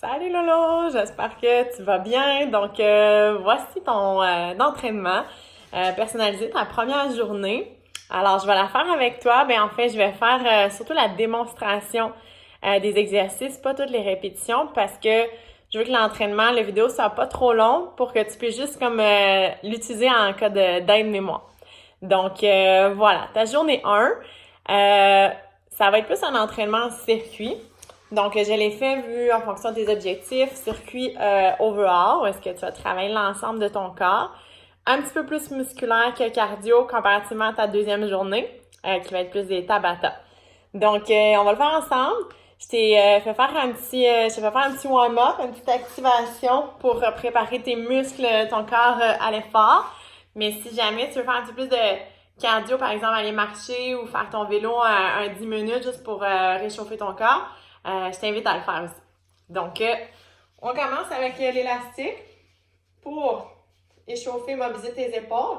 Salut Lolo, j'espère que tu vas bien. Donc, voici ton entraînement personnalisé, ta première journée. Alors, je vais la faire avec toi. En fait, je vais faire surtout la démonstration des exercices, pas toutes les répétitions, parce que je veux que l'entraînement, la vidéo, soit pas trop long pour que tu puisses juste comme l'utiliser en cas d'aide-mémoire. Donc, voilà, ta journée 1, ça va être plus un entraînement en circuit. Donc, je l'ai fait vu en fonction des objectifs, circuit overall, où est-ce que tu vas travailler l'ensemble de ton corps. Un petit peu plus musculaire que cardio comparativement à ta deuxième journée, qui va être plus des Tabata. Donc, on va le faire ensemble. Je t'ai fait faire un petit warm-up, une petite activation pour préparer tes muscles, ton corps à l'effort. Mais si jamais tu veux faire un petit peu plus de cardio, par exemple, aller marcher ou faire ton vélo un 10 minutes juste pour réchauffer ton corps, je t'invite à le faire aussi. Donc, on commence avec l'élastique pour échauffer, mobiliser tes épaules.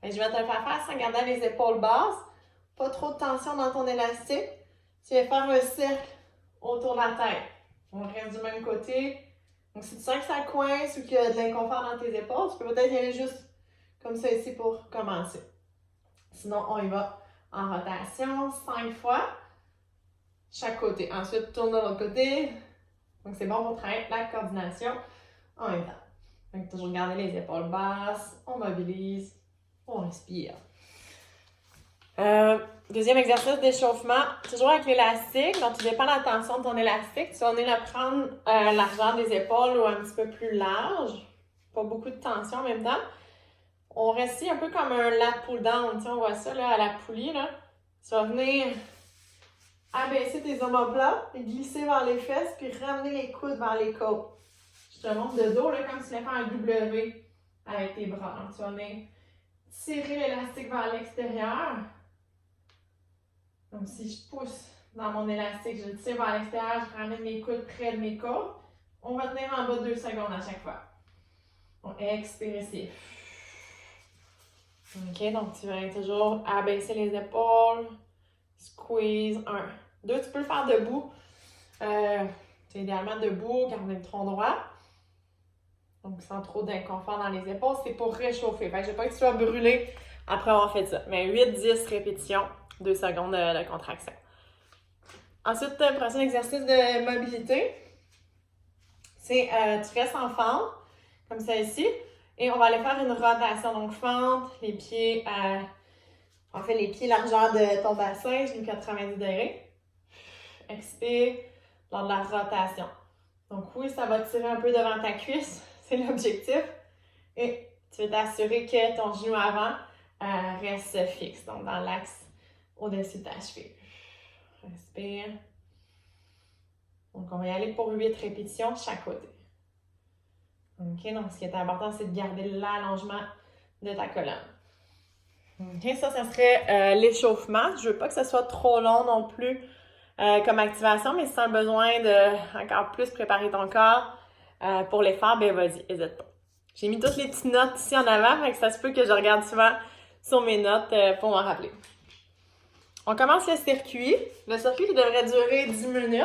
Je vais te le faire faire sans garder les épaules basses. Pas trop de tension dans ton élastique. Tu vas faire le cercle autour de la tête. On reste du même côté. Donc, si tu sens que ça coince ou qu'il y a de l'inconfort dans tes épaules, tu peux peut-être y aller juste comme ça ici pour commencer. Sinon, on y va en rotation 5 fois chaque côté. Ensuite, tourne de l'autre côté. Donc, c'est bon pour travailler la coordination en même temps. Donc, toujours garder les épaules basses. On mobilise. On respire. Deuxième exercice d'échauffement, toujours avec l'élastique. Donc, tout dépend de la tension de ton élastique. Tu vas venir le prendre largeur des épaules ou un petit peu plus large. Pas beaucoup de tension en même temps. On reste ici un peu comme un lat pull down. Tu sais, on voit ça là, à la poulie. Là. Tu vas venir abaisser tes omoplates et glisser vers les fesses puis ramener les coudes vers les côtes. Je te montre de dos là, comme si tu allais faire un W avec tes bras. Donc, tu vas venir tirer l'élastique vers l'extérieur. Donc, si je pousse dans mon élastique, je le tire vers l'extérieur, je ramène mes coudes près de mes côtes. On va tenir en bas de 2 secondes à chaque fois. On expire ici. OK, donc tu vas toujours abaisser les épaules. Squeeze. 1. 2, tu peux le faire debout. Tu es idéalement debout, garder le tronc droit. Donc, sans trop d'inconfort dans les épaules. C'est pour réchauffer. Fait que je ne veux pas que tu sois brûlé après avoir fait ça. Mais 8-10 répétitions, 2 secondes de contraction. Ensuite, le prochain exercice de mobilité, c'est tu restes en fente, comme ça ici, et on va aller faire une rotation. Donc, fente, les pieds, les pieds largeur de ton bassin, genoux 90 degrés. Expire lors de la rotation. Donc, oui, ça va tirer un peu devant ta cuisse, c'est l'objectif. Et tu vas t'assurer que ton genou avant reste fixe, donc dans l'axe au-dessus de ta cheville. Respire. Donc, on va y aller pour 8 répétitions de chaque côté. OK, donc ce qui est important, c'est de garder l'allongement de ta colonne. OK, ça serait l'échauffement. Je veux pas que ce soit trop long non plus comme activation, mais si tu as besoin de encore plus préparer ton corps pour l'effort, ben vas-y, n'hésite pas. J'ai mis toutes les petites notes ici en avant, fait que ça se peut que je regarde souvent sur mes notes pour m'en rappeler. On commence le circuit. Le circuit qui devrait durer 10 minutes.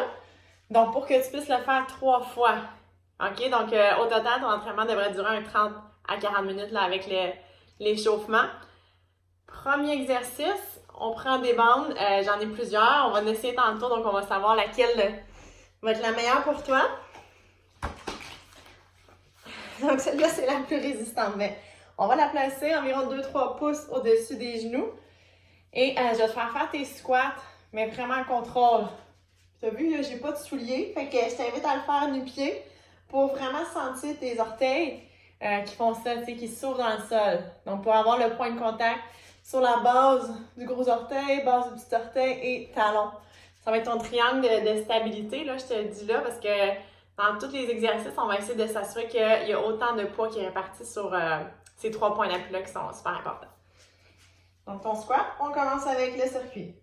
Donc, pour que tu puisses le faire 3 fois. OK? Donc, au total, ton entraînement devrait durer un 30 à 40 minutes là, avec l'échauffement. Premier exercice, on prend des bandes. J'en ai plusieurs. On va en essayer tantôt, donc on va savoir laquelle va être la meilleure pour toi. Donc, celle-là, c'est la plus résistante. Mais on va la placer environ 2-3 pouces au-dessus des genoux. Et je vais te faire tes squats, mais vraiment en contrôle. Tu as vu, là, j'ai pas de souliers, fait que je t'invite à le faire nu-pied pour vraiment sentir tes orteils qui font ça, tu sais, qui s'ouvrent dans le sol. Donc, pour avoir le point de contact sur la base du gros orteil, base du petit orteil et talon. Ça va être ton triangle de stabilité, là, je te le dis là, parce que dans tous les exercices, on va essayer de s'assurer qu'il y a autant de poids qui est réparti sur ces 3 points d'appui-là qui sont super importants. Donc, ton squat, on commence avec le circuit.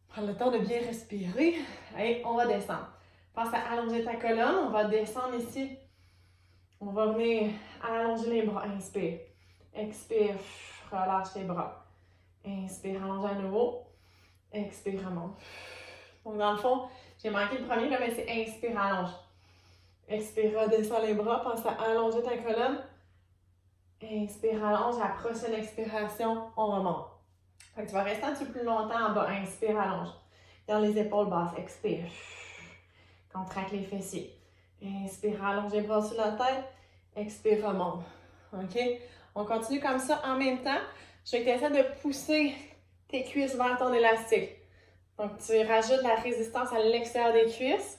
Prends le temps de bien respirer et on va descendre. Pense à allonger ta colonne, on va descendre ici. On va venir allonger les bras. Inspire. Expire. Relâche les bras. Inspire, allonge à nouveau. Expire, remonte. Donc, dans le fond, j'ai manqué le premier, là, mais c'est inspire, allonge. Expire, redescends les bras, pense à allonger ta colonne. Inspire, allonge, la prochaine expiration, on remonte. Fait que tu vas rester un petit peu plus longtemps en bas. Inspire, allonge. Dans les épaules basses, expire. Contracte les fessiers. Inspire, allonge les bras sur la tête. Expire, remonte. OK? On continue comme ça en même temps. Je vais t'essayer de pousser tes cuisses vers ton élastique. Donc, tu rajoutes la résistance à l'extérieur des cuisses.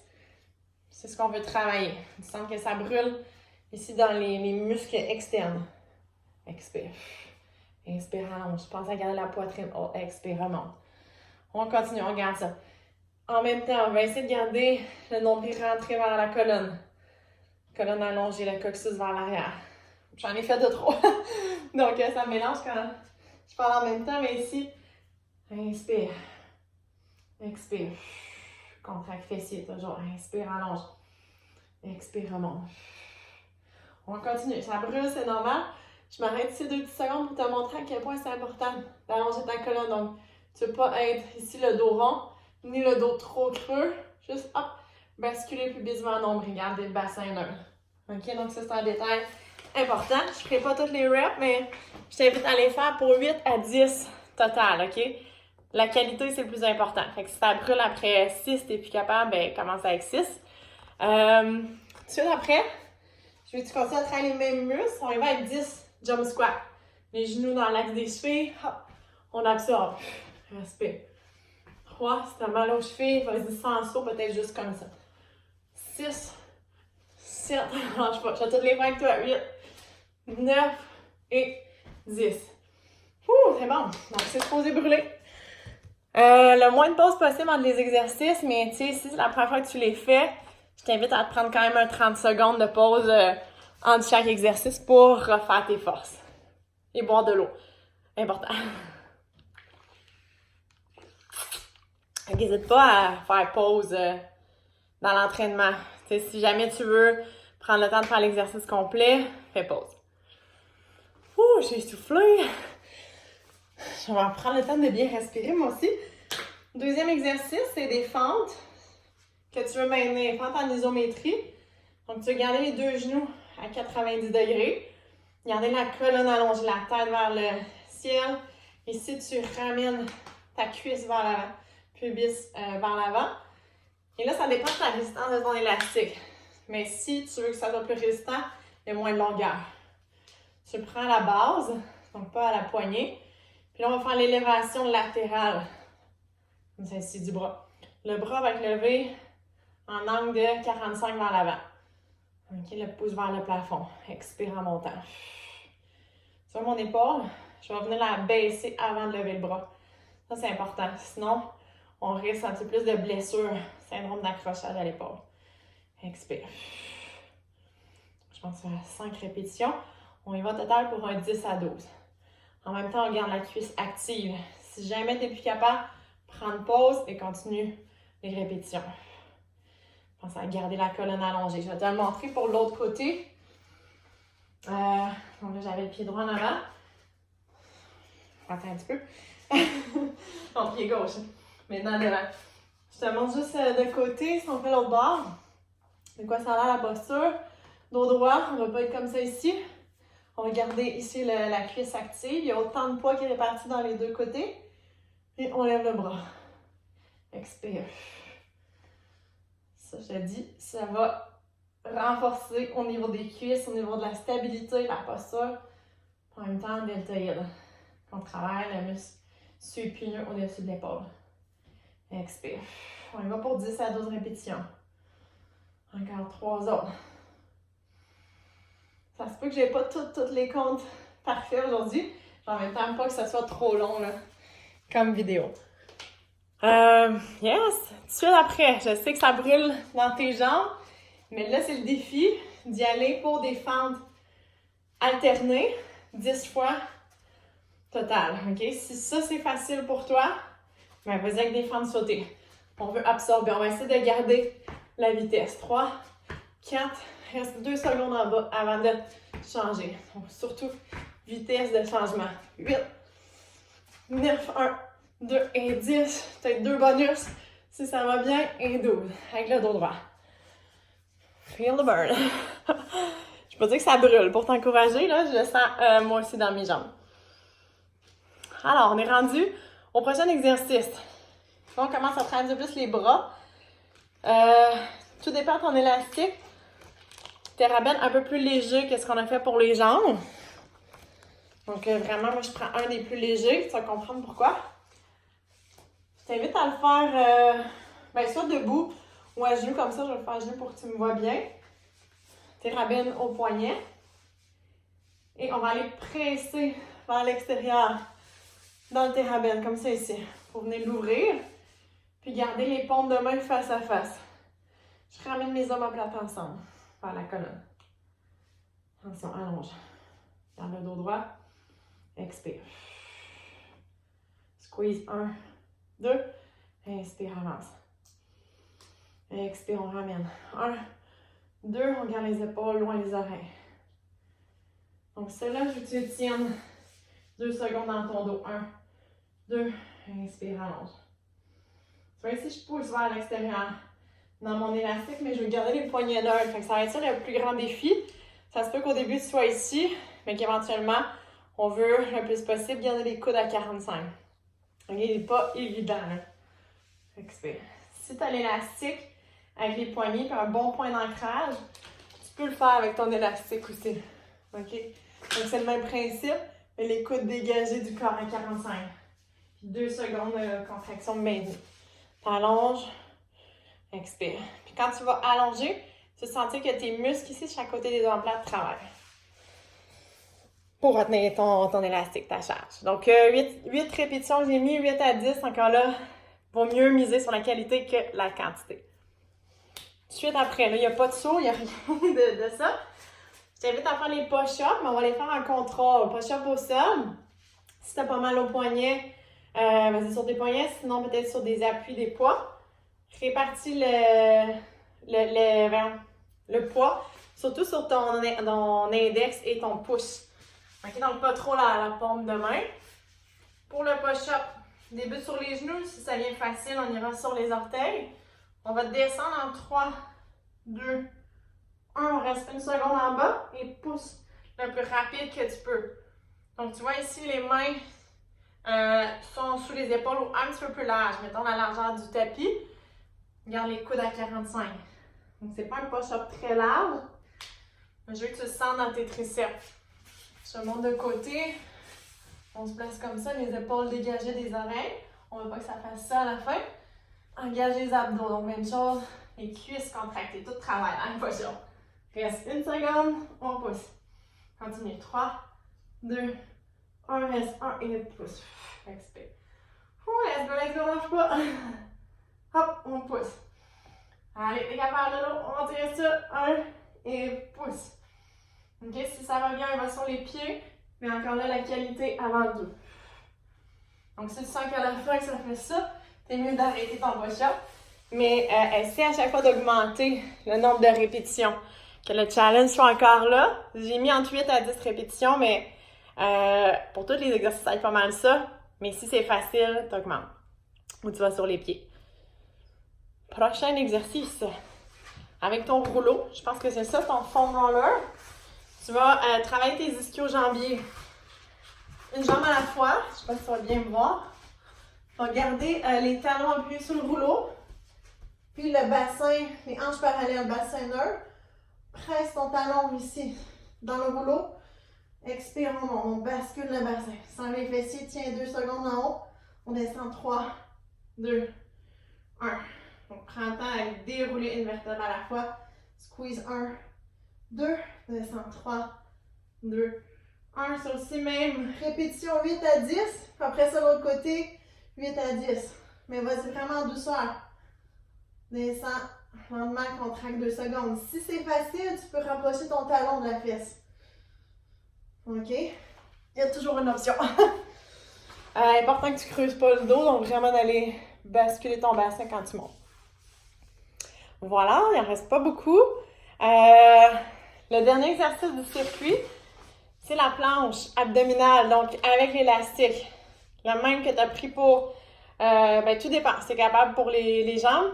C'est ce qu'on veut travailler. Tu sens que ça brûle ici dans les muscles externes. Expire. Inspire, allonge. Pense à garder la poitrine haute. Expire, remonte. On continue, on garde ça. En même temps, on va essayer de garder le nombril rentré vers la colonne. Colonne allongée, le coccyx vers l'arrière. J'en ai fait de trop. Donc, ça mélange quand je parle en même temps, mais ici, inspire. Expire. Contracte fessier, toujours. Inspire, allonge. Expire, remonte. On continue. Ça brûle, c'est normal. Je m'arrête ici 2 petites secondes pour te montrer à quel point c'est important d'allonger ta colonne. Donc, tu ne veux pas être ici le dos rond, ni le dos trop creux. Juste, hop, basculer le pubis vers le nombril. Garder le bassin neutre. OK, donc ça, c'est un détail important. Je ne ferai pas toutes les reps, mais je t'invite à les faire pour 8 à 10 total, OK? La qualité, c'est le plus important. Fait que si ça brûle après 6, t'es plus capable, ben commence avec 6. Tout de suite après, je vais te continuer à travailler les mêmes muscles. On y va avec 10 jump squats. Les genoux dans l'axe des chevilles. Hop, on absorbe. Respire. 3, si t'as mal aux chevilles, vas-y sans saut, peut-être juste comme ça. 6, 7, lâche pas. Je vais toutes les faire avec toi. 8, 9 et 10. Ouh, c'est bon. Donc, c'est supposé brûler. Le moins de pauses possible entre les exercices, mais tu sais, si c'est la première fois que tu les fais, je t'invite à te prendre quand même un 30 secondes de pause entre chaque exercice pour refaire tes forces. Et boire de l'eau. Important. N'hésite pas à faire pause dans l'entraînement. Tu sais, si jamais tu veux prendre le temps de faire l'exercice complet, fais pause. Ouh, j'ai essoufflé. Je vais prendre le temps de bien respirer, moi aussi. Deuxième exercice, c'est des fentes que tu veux maintenir. Fentes en isométrie. Donc, tu veux garder les deux genoux à 90 degrés. Garder la colonne allongée, la tête vers le ciel. Ici, tu ramènes ta cuisse vers l'avant, pubis vers l'avant. Et là, ça dépend de la résistance de ton élastique. Mais si tu veux que ça soit plus résistant, il y a moins de longueur. Tu prends la base, donc pas à la poignée. Puis là, on va faire l'élévation latérale. Comme ça, ici, du bras. Le bras va être levé en angle de 45 vers l'avant. OK, le pouce vers le plafond. Expire en montant. Sur mon épaule, je vais venir la baisser avant de lever le bras. Ça, c'est important. Sinon, on risque un petit peu plus de blessures. Syndrome d'accrochage à l'épaule. Expire. Je pense à 5 répétitions. On y va total pour un 10 à 12. En même temps, on garde la cuisse active. Si jamais tu n'es plus capable, prendre pause et continue les répétitions. Pense à garder la colonne allongée. Je vais te le montrer pour l'autre côté. Donc là, j'avais le pied droit en avant. Attends un petit peu. Mon pied gauche. Maintenant, devant. Je te montre juste de côté, si on fait l'autre bord. De quoi ça a l'air la posture. Dos droit, on ne va pas être comme ça ici. On va garder ici la cuisse active. Il y a autant de poids qui est réparti dans les deux côtés. Et on lève le bras. Expire. Ça, je te dis, ça va renforcer au niveau des cuisses, au niveau de la stabilité, la posture. En même temps, deltoïde. On travaille le muscle supineux au-dessus de l'épaule. Expire. On y va pour 10 à 12 répétitions. Encore 3 autres. Ça se peut que je n'ai pas toutes les comptes parfaits aujourd'hui. En même temps, pas que ça soit trop long là, comme vidéo. Yes! Tout de suite après, je sais que ça brûle dans tes jambes, mais là, c'est le défi d'y aller pour des fentes alternées, 10 fois total. OK? Si ça, c'est facile pour toi, ben vas-y avec des fentes sautées. On veut absorber. On va essayer de garder la vitesse. 3, 4, reste 2 secondes en bas avant de changer. Donc, surtout, vitesse de changement. 8, 9, 1, 2 et 10. Peut-être 2 bonus si ça va bien. Et 12 avec le dos droit. Feel the burn. Je peux dire que ça brûle. Pour t'encourager, là, je le sens moi aussi dans mes jambes. Alors, on est rendu au prochain exercice. On commence à travailler un peu plus les bras. Tout dépend de ton élastique. Tes rabènes un peu plus léger que ce qu'on a fait pour les jambes. Donc, vraiment, moi, je prends un des plus légers. Tu vas comprendre pourquoi. Je t'invite à le faire soit debout ou à genoux comme ça. Je vais le faire à genoux pour que tu me vois bien. Tes rabènes au poignet. Et on va aller presser vers l'extérieur dans le térabène, comme ça ici. Pour venir l'ouvrir. Puis garder les paumes de main face à face. Je ramène mes omoplates ensemble vers la colonne. Attention, allonge. Garde le dos droit. Expire. Squeeze 1, 2. Inspire, avance. Expire, on ramène. 1, 2, on garde les épaules loin des oreilles. Donc, celle-là, je veux que tu le tiennes 2 secondes dans ton dos. 1, 2, inspire, allonge. Tu vois ici, je pousse vers l'extérieur dans mon élastique, mais je veux garder les poignets neutres. Fait que ça va être ça le plus grand défi. Ça se peut qu'au début, tu sois ici, mais qu'éventuellement, on veut le plus possible garder les coudes à 45. OK? Il n'est pas évident, là. Expire. Si tu as l'élastique avec les poignets et un bon point d'ancrage, tu peux le faire avec ton élastique aussi. OK? Donc, c'est le même principe, mais les coudes dégagés du corps à 45. Puis 2 secondes de contraction maintenue. T'allonges, expire. Puis quand tu vas allonger, tu vas sentir que tes muscles ici, chaque côté des omoplates, travaillent. Pour retenir ton élastique, ta charge. Donc, 8 répétitions, j'ai mis 8 à 10. Encore là, vaut mieux miser sur la qualité que la quantité. Tout de suite après, là, il n'y a pas de saut, il n'y a rien de ça. Je t'invite à faire les push-ups, mais on va les faire en contrôle. Push-up au sol. Si tu as pas mal au poignet, vas-y sur tes poignets, sinon peut-être sur des appuis, des poids. Répartis le poids, surtout sur ton index et ton pouce. OK, donc pas trop la paume de main. Pour le push-up, débute sur les genoux. Si ça vient facile, on ira sur les orteils. On va descendre en 3, 2, 1. On reste une seconde en bas et pousse le plus rapide que tu peux. Donc, tu vois ici, les mains sont sous les épaules ou un petit peu plus larges. Mettons la largeur du tapis. Garde les coudes à 45. Donc, c'est pas un push-up très large. Mais je veux que tu le sens dans tes triceps. Je monte de côté. On se place comme ça, les épaules dégagées des oreilles. On ne veut pas que ça fasse ça à la fin. Engage les abdos. Donc, même chose. Les cuisses contractées. Tout travail dans le push-up. Reste une seconde. On pousse. Continue. 3, 2, 1. Reste 1 et pousse. Expire. Let's go. Lâche pas. Hop, on pousse. Allez, t'es capable de l'eau. On tire ça. 1 et pousse. OK, si ça va bien, on va sur les pieds. Mais encore là, la qualité avant tout. Donc, si tu sens qu'à la fin, ça fait ça, c'est mieux d'arrêter ton push-up. Mais essaie à chaque fois d'augmenter le nombre de répétitions. Que le challenge soit encore là. J'ai mis entre 8 à 10 répétitions, mais pour tous les exercices, ça va être pas mal ça. Mais si c'est facile, tu augmentes. Ou tu vas sur les pieds. Prochain exercice. Avec ton rouleau, je pense que c'est ça ton foam roller. Tu vas travailler tes ischio-jambiers. Une jambe à la fois. Je ne sais pas si tu vas bien me voir. Tu vas garder les talons appuyés sur le rouleau. Puis le bassin, les hanches parallèles, bassin neutre. Presse ton talon ici dans le rouleau. Expire, on bascule le bassin. Sans les fessiers, tiens 2 secondes en haut. On descend 3, 2, 1. Donc, prends le temps à dérouler une vertèbre à la fois. Squeeze 1, 2. Descend 3, 2, 1. Sur aussi même répétition 8 à 10. Puis après ça, l'autre côté, 8 à 10. Mais vas-y vraiment en douceur. Descends lentement, contracte 2 secondes. Si c'est facile, tu peux rapprocher ton talon de la fesse. OK? Il y a toujours une option. Important que tu creuses pas le dos, donc vraiment d'aller basculer ton bassin quand tu montes. Voilà, il n'en reste pas beaucoup. Le dernier exercice du circuit, c'est la planche abdominale, donc avec l'élastique. La même que tu as pris pour... tout dépend. C'est capable pour les jambes.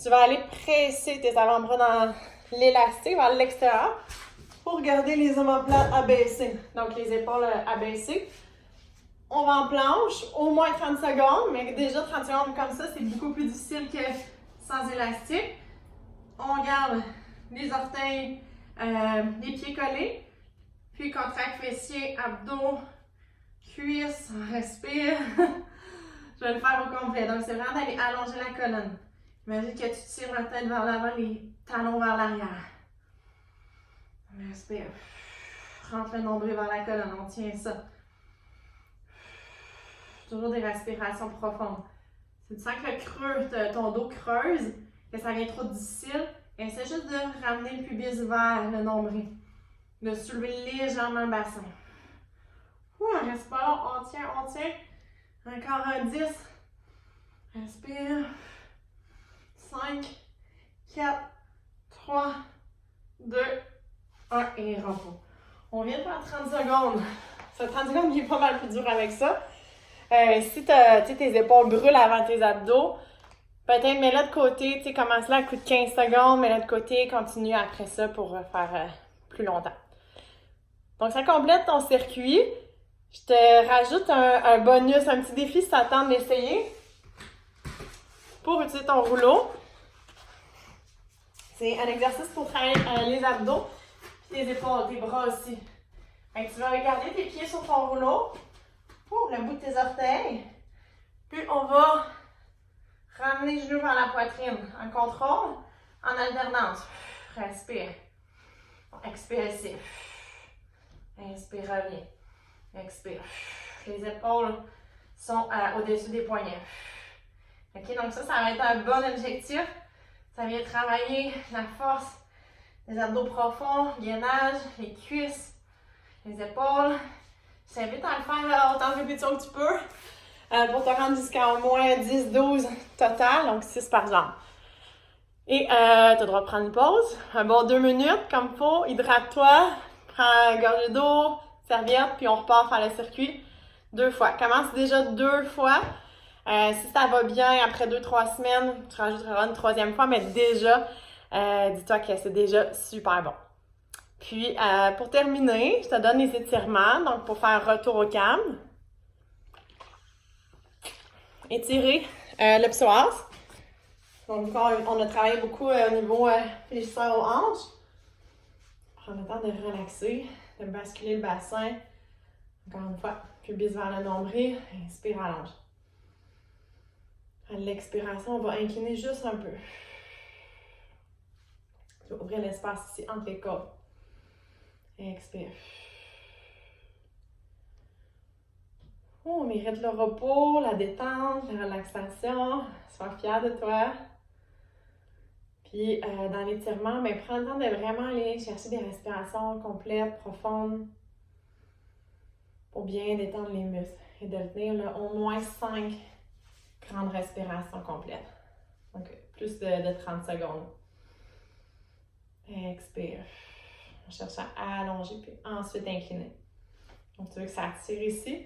Tu vas aller presser tes avant-bras l'élastique vers l'extérieur pour garder les omoplates abaissés. Donc, les épaules abaissées. On va en planche, au moins 30 secondes, mais déjà 30 secondes comme ça, c'est beaucoup plus difficile que sans élastique. On garde les orteils, les pieds collés, puis contracte fessiers, abdos, cuisses, on respire. Je vais le faire au complet. Donc, c'est vraiment d'aller allonger la colonne. Imagine que tu tires la tête vers l'avant, les talons vers l'arrière. On respire. Rentre le nombril vers la colonne, on tient ça. Toujours des respirations profondes. Si tu sens que le creux, ton dos creuse, que ça devient trop difficile, essaie juste de ramener le pubis vers le nombril. De soulever légèrement le bassin. On respire, on tient, on tient. Encore un 10. Respire. 5, 4, 3, 2, 1 et repos. On vient de faire 30 secondes. Ce 30 secondes qui est pas mal plus dur avec ça. Si tes épaules brûlent avant tes abdos, peut-être mets-la de côté, commence là à coup de 15 secondes, mets-la de côté, continue après ça pour faire plus longtemps. Donc, ça complète ton circuit. Je te rajoute un bonus, un petit défi si tu attends d'essayer. Pour utiliser ton rouleau. C'est un exercice pour travailler les abdos, puis tes épaules, tes bras aussi. Donc, tu vas regarder tes pieds sur ton rouleau, pour le bout de tes orteils. Puis on va ramener les genoux vers la poitrine en contrôle, en alternance. Respire. Expire ici. Inspire, reviens. Expire. Les épaules sont au-dessus des poignets. OK, donc ça va être un bon objectif. Ça vient travailler la force des abdos profonds, gainage, les cuisses, les épaules. Je t'invite à le faire autant de répétitions que tu peux pour te rendre jusqu'à au moins 10-12 total, donc 6 par jambe. Et tu as le droit de prendre une pause, un bon 2 minutes comme il faut, hydrate-toi, prends une gorgée d'eau, serviette, puis on repart faire le circuit 2 fois. Commence déjà 2 fois. Si ça va bien, après 2-3 semaines, tu rajouteras une 3e fois, mais déjà, dis-toi que c'est déjà super bon. Puis, pour terminer, je te donne les étirements, donc pour faire retour au calme. Étirer le psoas. Donc, on a travaillé beaucoup au niveau fléchisseur aux hanches. Prends le temps de relaxer, de basculer le bassin. Encore une fois, pubis vers le nombril, inspire, allonge. À l'expiration, on va incliner juste un peu. Tu vas ouvrir l'espace ici entre les côtes. Expire. On mérite le repos, la détente, la relaxation. Sois fier de toi. Puis, dans l'étirement, prends le temps de vraiment aller chercher des respirations complètes, profondes, pour bien détendre les muscles. Et de le tenir là, au moins 5 grandes respirations complètes. Donc, plus de 30 secondes. Expire. On cherche à allonger, puis ensuite incliner. Donc, tu veux que ça tire ici,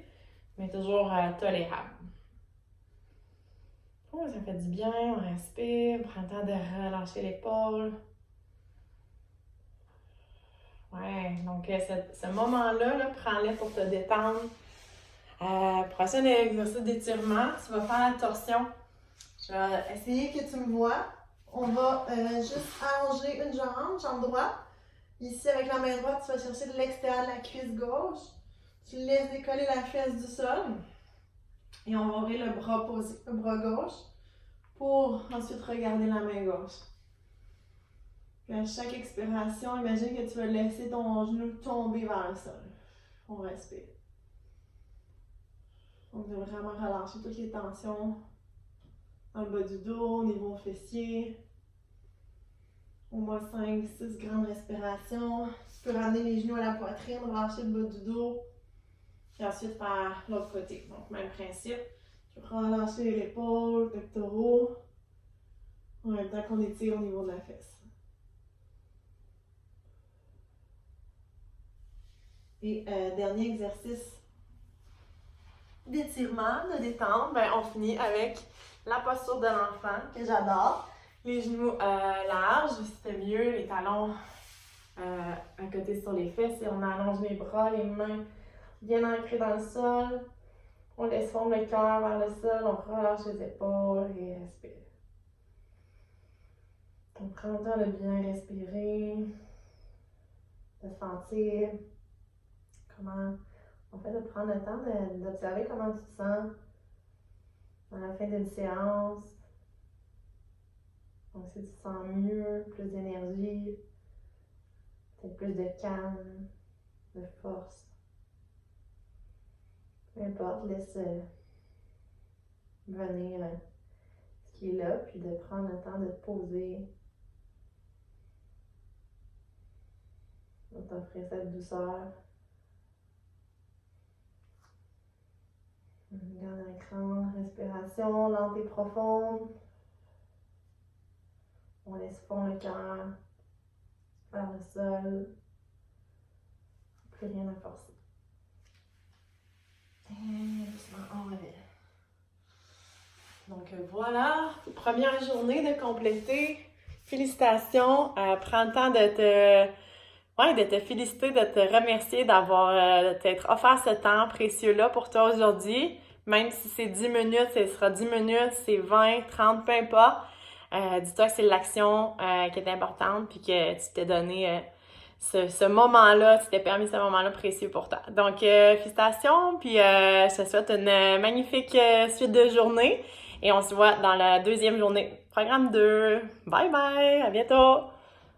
mais toujours tolérable. Oh, ça fait du bien, on respire, prends le temps de relâcher l'épaule. Ouais, donc ce moment-là, prends-le pour te détendre. Prochain exercice d'étirement, tu vas faire la torsion. Je vais essayer que tu me vois. On va juste allonger une jambe droite. Ici, avec la main droite, tu vas chercher de l'extérieur de la cuisse gauche. Tu laisses décoller la fesse du sol. Et on va ouvrir le bras posé, le bras gauche, pour ensuite regarder la main gauche. Puis à chaque expiration, imagine que tu vas laisser ton genou tomber vers le sol. On respire. On va vraiment relâcher toutes les tensions dans le bas du dos, au niveau fessier. Au moins 5-6 grandes respirations. Tu peux ramener les genoux à la poitrine, relâcher le bas du dos. Puis ensuite faire l'autre côté. Donc, même principe. Tu peux relâcher l'épaule, pectoraux, en même temps qu'on étire au niveau de la fesse. Et dernier exercice d'étirement, de détente, on finit avec la posture de l'enfant, que j'adore. Les genoux larges, si c'est mieux, les talons à côté sur les fesses et on allonge les bras, les mains bien ancrées dans le sol. On laisse fondre le cœur vers le sol, on relâche les épaules et respire. On prend le temps de bien respirer, de sentir comment, en fait, de prendre le temps d'observer comment tu te sens à la fin d'une séance. Donc, si tu te sens mieux, plus d'énergie, peut-être plus de calme, de force. Peu importe, laisse venir ce qui est là, puis de prendre le temps de te poser, de t'offrir cette douceur. Garde un grande respiration lente et profonde. On laisse fondre le cœur vers le sol. Plus rien à forcer. Et doucement, on revient. Donc voilà, première journée de compléter. Félicitations. Prends le temps de te féliciter, de te remercier d'avoir t'être offert ce temps précieux-là pour toi aujourd'hui. Même si c'est 10 minutes, ce sera 10 minutes, c'est 20, 30, peu importe. Dis-toi que c'est l'action qui est importante puis que tu t'es donné ce moment-là, tu t'es permis ce moment-là précieux pour toi. Donc, félicitations, puis je te souhaite une magnifique suite de journée et on se voit dans la deuxième journée. Programme 2. Bye bye, à bientôt!